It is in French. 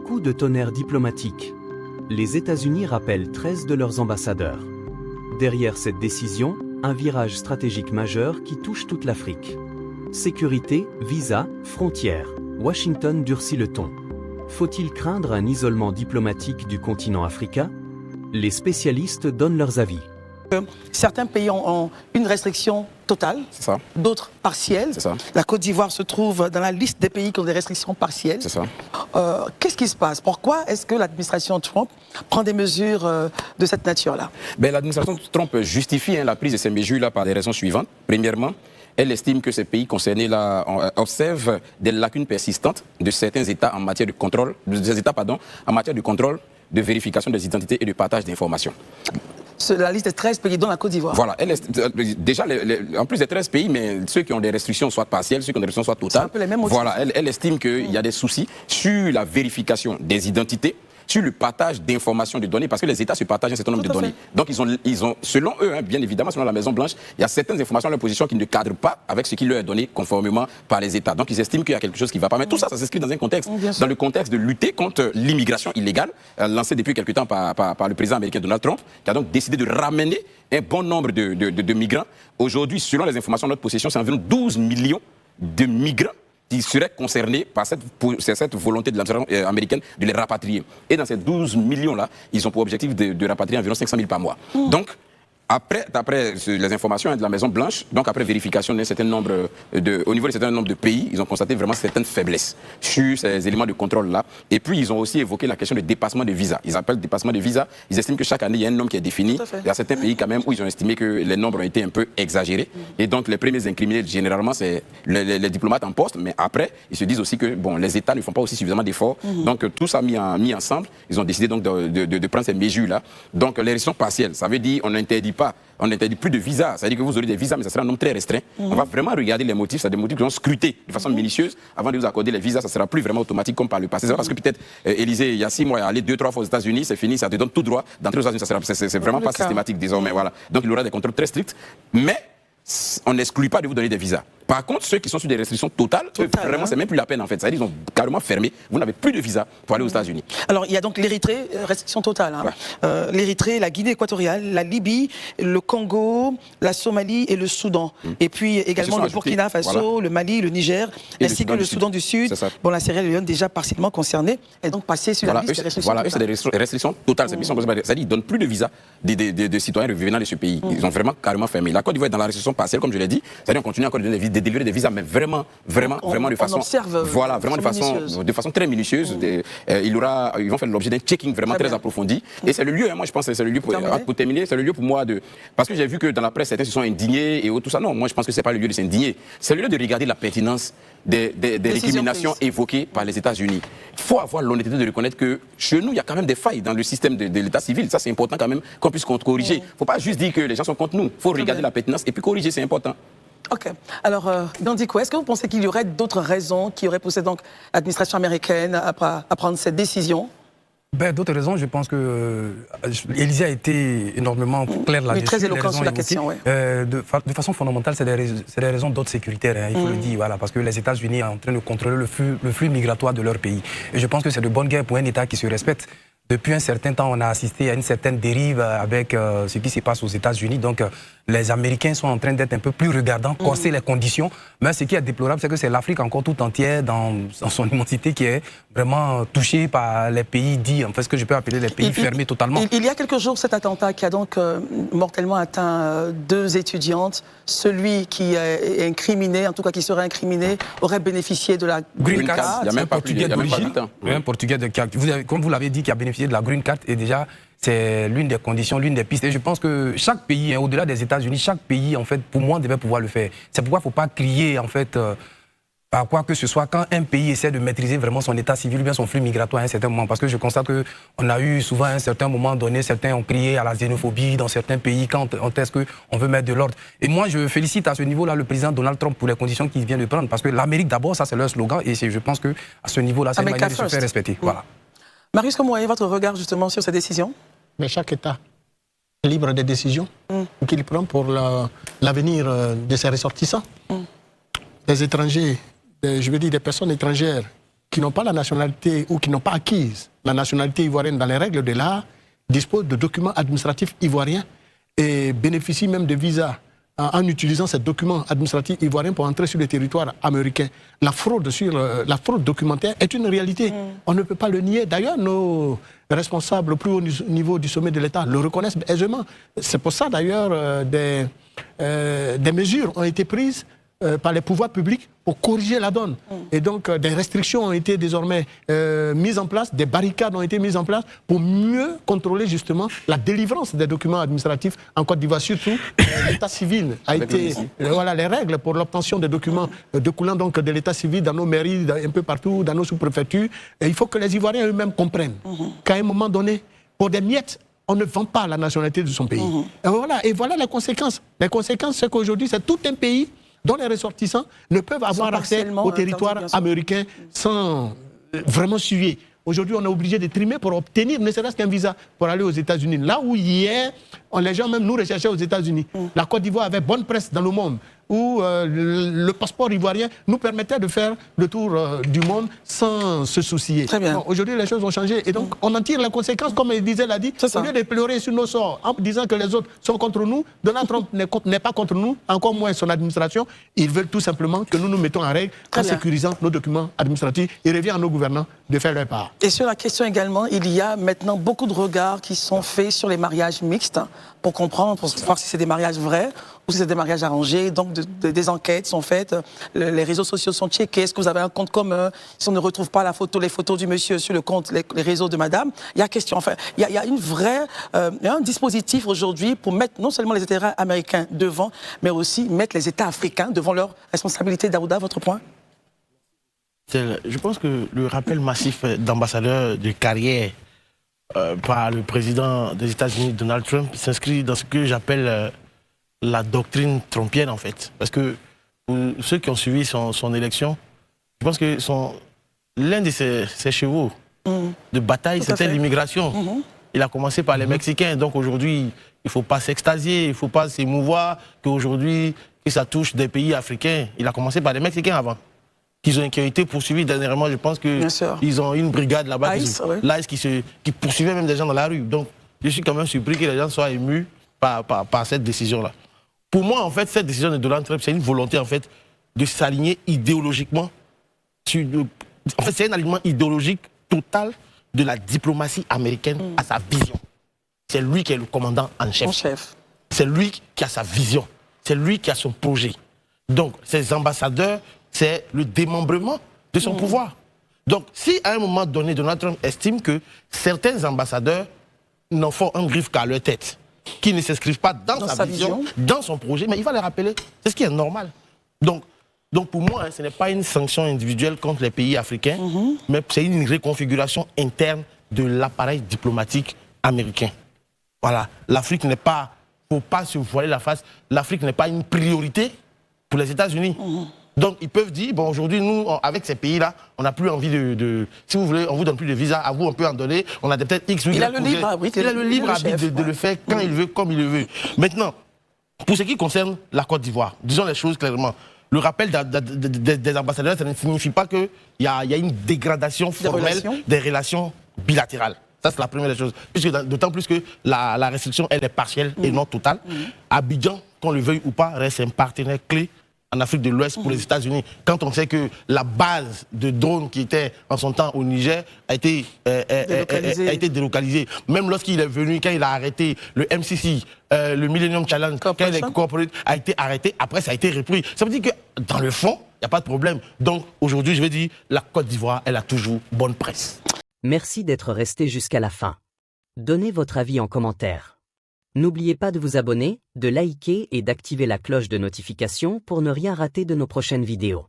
Coup de tonnerre diplomatique. Les États-Unis rappellent 13 de leurs ambassadeurs. Derrière cette décision, un virage stratégique majeur qui touche toute l'Afrique. Sécurité, visa, frontières. Washington durcit le ton. Faut-il craindre un isolement diplomatique du continent africain? Les spécialistes donnent leurs avis. Certains pays ont une restriction totale, d'autres partielles. La Côte d'Ivoire se trouve dans la liste des pays qui ont des restrictions partielles. Qu'est-ce qui se passe? Pourquoi est-ce que l'administration Trump prend des mesures de cette nature-là? L'administration Trump justifie la prise de ces mesures-là par des raisons suivantes. Premièrement, elle estime que ces pays concernés observent des lacunes persistantes de certains États en matière de contrôle, en matière de contrôle, de vérification des identités et de partage d'informations. La liste des 13 pays dont la Côte d'Ivoire. Voilà, déjà, en plus des 13 pays, mais ceux qui ont des restrictions soit partielles, ceux qui ont des restrictions soit totales. C'est un peu les mêmes motifs. Voilà, elle estime qu'il y a des soucis sur la vérification des identités, sur le partage d'informations, de données, parce que les États se partagent un certain nombre de données. Donc ils ont selon eux, bien évidemment, selon la Maison-Blanche, il y a certaines informations à leur position qui ne cadrent pas avec ce qui leur est donné conformément par les États. Donc ils estiment qu'il y a quelque chose qui ne va pas. Mais tout ça, ça s'inscrit dans un contexte, dans le contexte de lutter contre l'immigration illégale, lancée depuis quelque temps par le président américain Donald Trump, qui a donc décidé de ramener un bon nombre de migrants. Aujourd'hui, selon les informations de notre possession, c'est environ 12 millions de migrants qui seraient concernés par cette volonté de l'administration américaine de les rapatrier. Et dans ces 12 millions-là, ils ont pour objectif de rapatrier environ 500 000 par mois. Donc, d'après les informations de la Maison-Blanche, donc après vérification d'un certain nombre au niveau d'un certain nombre de pays, ils ont constaté vraiment certaines faiblesses sur ces éléments de contrôle-là. Et puis, ils ont aussi évoqué la question de dépassement de visa. Ils appellent dépassement de visa. Ils estiment que chaque année, il y a un nombre qui est défini. Il y a certains pays quand même où ils ont estimé que les nombres ont été un peu exagérés. Et donc, les premiers incriminés, généralement, c'est les diplomates en poste. Mais après, ils se disent aussi que les États ne font pas aussi suffisamment d'efforts. Donc, tout ça mis ensemble, ils ont décidé donc de prendre ces mesures-là. Donc, les restrictions partielles, ça veut dire on n'interdit plus de visas. C'est-à-dire que vous aurez des visas, mais ça sera un nombre très restreint. On va vraiment regarder les motifs. C'est des motifs qui sont scrutés de façon minutieuse. Avant de vous accorder les visas, ça ne sera plus vraiment automatique comme par le passé. C'est parce que peut-être, Élysée, il y a 6 mois, aller 2-3 fois aux États-Unis, c'est fini, ça te donne tout droit d'entrer aux États-Unis. C'est vraiment pas systématique désormais. Voilà. Donc il y aura des contrôles très stricts. Mais on n'exclut pas de vous donner des visas. Par contre, ceux qui sont sur des restrictions totales, vraiment, c'est même plus la peine en fait. C'est-à-dire qu'ils ont carrément fermé. Vous n'avez plus de visa pour aller aux États-Unis. Alors, il y a donc l'Érythrée, restriction totale. L'Érythrée, la Guinée équatoriale, la Libye, le Congo, la Somalie et le Soudan. Et puis également le Burkina Faso, le Mali, le Niger, ainsi que le Soudan du Sud. Bon, la Sierra Leone, déjà partiellement concernée, est donc passée sur la liste des restrictions totales. Voilà, c'est des restrictions totales. C'est-à-dire qu'ils ne donnent plus de visa des citoyens revenant de ce pays. Ils ont vraiment carrément fermé. La Côte d'Ivoire est dans la restriction partielle, comme je l'ai dit. C'est-à-dire qu'on continue encore de délivrer des visas, mais vraiment de façon, de façon très minutieuse. Ils vont faire l'objet d'un checking vraiment très approfondi. Et c'est le lieu, moi je pense que c'est le lieu pour terminer, c'est le lieu pour moi parce que j'ai vu que dans la presse certains se sont indignés et tout ça. Non, moi je pense que c'est pas le lieu de s'indigner. C'est le lieu de regarder la pertinence des récriminations évoquées par les États-Unis. Il faut avoir l'honnêteté de reconnaître que chez nous, il y a quand même des failles dans le système de l'état civil. Ça, c'est important quand même qu'on puisse corriger. Il ne faut pas juste dire que les gens sont contre nous. Il faut regarder la pertinence et puis corriger, c'est important. Ok. Alors, Dandiko, est-ce que vous pensez qu'il y aurait d'autres raisons qui auraient poussé donc l'administration américaine à prendre cette décision? D'autres raisons, je pense que Élysée a été énormément clair là-dessus. Très éloquent sur la question, oui. De façon fondamentale, c'est des raisons d'ordre sécuritaire, il faut le dire, voilà, parce que les États-Unis sont en train de contrôler le flux migratoire de leur pays. Et je pense que c'est de bonne guerre pour un État qui se respecte. Depuis un certain temps, on a assisté à une certaine dérive avec ce qui se passe aux États-Unis. Donc, les Américains sont en train d'être un peu plus regardants, corser les conditions. Mais ce qui est déplorable, c'est que c'est l'Afrique encore tout entière, dans son immensité, qui est vraiment touchée par les pays dits, en fait, ce que je peux appeler les pays fermés totalement. Il y a quelques jours, cet attentat qui a donc mortellement atteint 2 étudiantes. Celui qui est incriminé, en tout cas qui serait incriminé, aurait bénéficié de la Green Card. Il y a même pas Portugais d'origine. Un Portugais de carte. Comme vous l'avez dit, qui a bénéficié de la Green Card, et déjà, c'est l'une des conditions, l'une des pistes. Et je pense que chaque pays, au-delà des États-Unis, chaque pays, en fait, pour moi, devait pouvoir le faire. C'est pourquoi il ne faut pas crier, en fait, par quoi que ce soit, quand un pays essaie de maîtriser vraiment son état civil ou bien son flux migratoire à un certain moment. Parce que je constate qu'on a eu souvent à un certain moment donné, certains ont crié à la xénophobie dans certains pays quand est-ce qu'on veut mettre de l'ordre. Et moi, je félicite à ce niveau-là le président Donald Trump pour les conditions qu'il vient de prendre. Parce que l'Amérique d'abord, ça c'est leur slogan. Et je pense qu'à ce niveau-là, c'est une manière de se faire respecter. Voilà. Marius, comment est votre regard justement sur cette décision? Mais chaque État est libre des décisions qu'il prend pour l'avenir de ses ressortissants. Des étrangers, je veux dire des personnes étrangères qui n'ont pas la nationalité ou qui n'ont pas acquise la nationalité ivoirienne dans les règles de l'art disposent de documents administratifs ivoiriens et bénéficient même de visas en utilisant ces documents administratifs ivoiriens pour entrer sur le territoire américain. La fraude documentaire est une réalité. On ne peut pas le nier. D'ailleurs, nos responsables au plus haut niveau du sommet de l'État le reconnaissent aisément. C'est pour ça, d'ailleurs, des mesures ont été prises par les pouvoirs publics pour corriger la donne. Et donc, des restrictions ont été désormais mises en place, des barricades ont été mises en place pour mieux contrôler justement la délivrance des documents administratifs en Côte d'Ivoire. Surtout, l'état civil a été... voilà, les règles pour l'obtention des documents découlant donc de l'état civil dans nos mairies, un peu partout, dans nos sous-préfectures. Et il faut que les Ivoiriens eux-mêmes comprennent qu'à un moment donné, pour des miettes, on ne vend pas la nationalité de son pays. Et voilà les conséquences. Les conséquences, c'est qu'aujourd'hui, c'est tout un pays dont les ressortissants ne peuvent avoir accès au territoire américain sans vraiment suivre. Aujourd'hui, on est obligé de trimer pour obtenir ne serait-ce qu'un visa pour aller aux États-Unis. Là où hier, les gens même nous recherchaient aux États-Unis. La Côte d'Ivoire avait bonne presse dans le monde, où le passeport ivoirien nous permettait de faire le tour du monde sans se soucier. Bon, aujourd'hui, les choses ont changé et donc on en tire les conséquences, comme Elisée l'a dit. Au lieu de pleurer sur nos sorts en disant que les autres sont contre nous, Donald Trump n'est pas contre nous, encore moins son administration. Ils veulent tout simplement que nous nous mettons en règle en sécurisant nos documents administratifs. Il revient à nos gouvernants de faire leur part. Et sur la question également, il y a maintenant beaucoup de regards qui sont faits sur les mariages mixtes pour comprendre, pour voir si c'est des mariages vrais ou si c'est des mariages arrangés. Donc des enquêtes sont faites, les réseaux sociaux sont checkés. Est-ce que vous avez un compte commun? Si on ne retrouve pas les photos du monsieur sur le compte, les réseaux de madame, il y a question. Enfin, il y a une vraie, un dispositif aujourd'hui pour mettre non seulement les États américains devant, mais aussi mettre les États africains devant leurs responsabilités. Daouda, votre point? Je pense que le rappel massif d'ambassadeurs de carrière par le président des États-Unis, Donald Trump, s'inscrit dans ce que j'appelle la doctrine trumpienne, en fait. Parce que pour ceux qui ont suivi son élection, je pense que l'un de ses chevaux de bataille, c'était l'immigration. Il a commencé par les Mexicains, donc aujourd'hui, il ne faut pas s'extasier, il ne faut pas s'émouvoir qu'aujourd'hui, que ça touche des pays africains. Il a commencé par les Mexicains avant. Qui ont été poursuivis dernièrement, je pense qu'ils ont une brigade là-bas, l'ICE, qui poursuivait même des gens dans la rue. Donc, je suis quand même surpris que les gens soient émus par cette décision-là. Pour moi, en fait, cette décision de Donald Trump, c'est une volonté, en fait, de s'aligner idéologiquement. En fait, c'est un alignement idéologique total de la diplomatie américaine à sa vision. C'est lui qui est le commandant en chef. C'est lui qui a sa vision. C'est lui qui a son projet. Donc, ces ambassadeurs, c'est le démembrement de son pouvoir. Donc, si à un moment donné, Donald Trump estime que certains ambassadeurs n'en font un griffe qu'à leur tête, qui ne s'inscrivent pas dans sa vision, dans son projet, mais il va les rappeler. C'est ce qui est normal. Donc pour moi, ce n'est pas une sanction individuelle contre les pays africains, mais c'est une reconfiguration interne de l'appareil diplomatique américain. Voilà. L'Afrique n'est pas, il ne faut pas se voiler la face, l'Afrique n'est pas une priorité pour les États-Unis. Donc, ils peuvent dire, bon, aujourd'hui, nous, avec ces pays-là, on n'a plus envie si vous voulez, on ne vous donne plus de visa, à vous, on peut en donner, on a peut-être X, Y, il a le libre arbitre. Il a le libre arbitre de le faire quand il veut, comme il le veut. Maintenant, pour ce qui concerne la Côte d'Ivoire, disons les choses clairement, le rappel des ambassadeurs, ça ne signifie pas qu'il y a une dégradation formelle des relations bilatérales. Ça, c'est la première chose. D'autant plus que la restriction, elle est partielle et non totale. Abidjan, qu'on le veuille ou pas, reste un partenaire clé en Afrique de l'Ouest pour les États-Unis. Quand on sait que la base de drones qui était en son temps au Niger a été délocalisée. Même lorsqu'il est venu, quand il a arrêté le MCC, le Millennium Challenge, quand il a été arrêté, après ça a été repris. Ça veut dire que dans le fond, il n'y a pas de problème. Donc aujourd'hui, je vais dire, la Côte d'Ivoire, elle a toujours bonne presse. Merci d'être resté jusqu'à la fin. Donnez votre avis en commentaire. N'oubliez pas de vous abonner, de liker et d'activer la cloche de notification pour ne rien rater de nos prochaines vidéos.